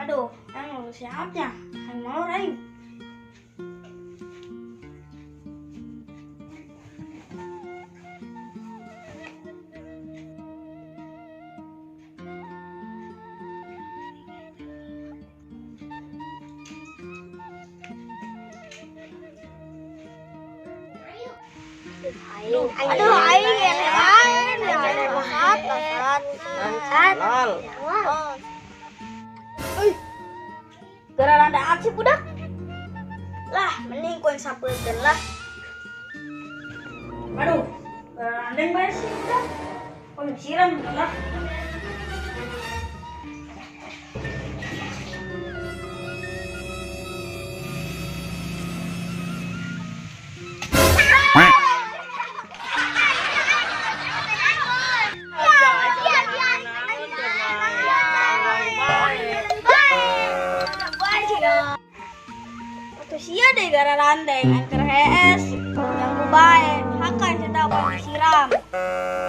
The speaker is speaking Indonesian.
Aduh, lu siapnya? Yang mau Ray? Aduh, aing gara rada aksi budak. Lah, mending ku yang sapeutkeun lah. Aduh, gara andeng bae sih budak. Ku siram lah. Sia deh gara randeng, angker HS, yang bae, hakan kita aku disiram.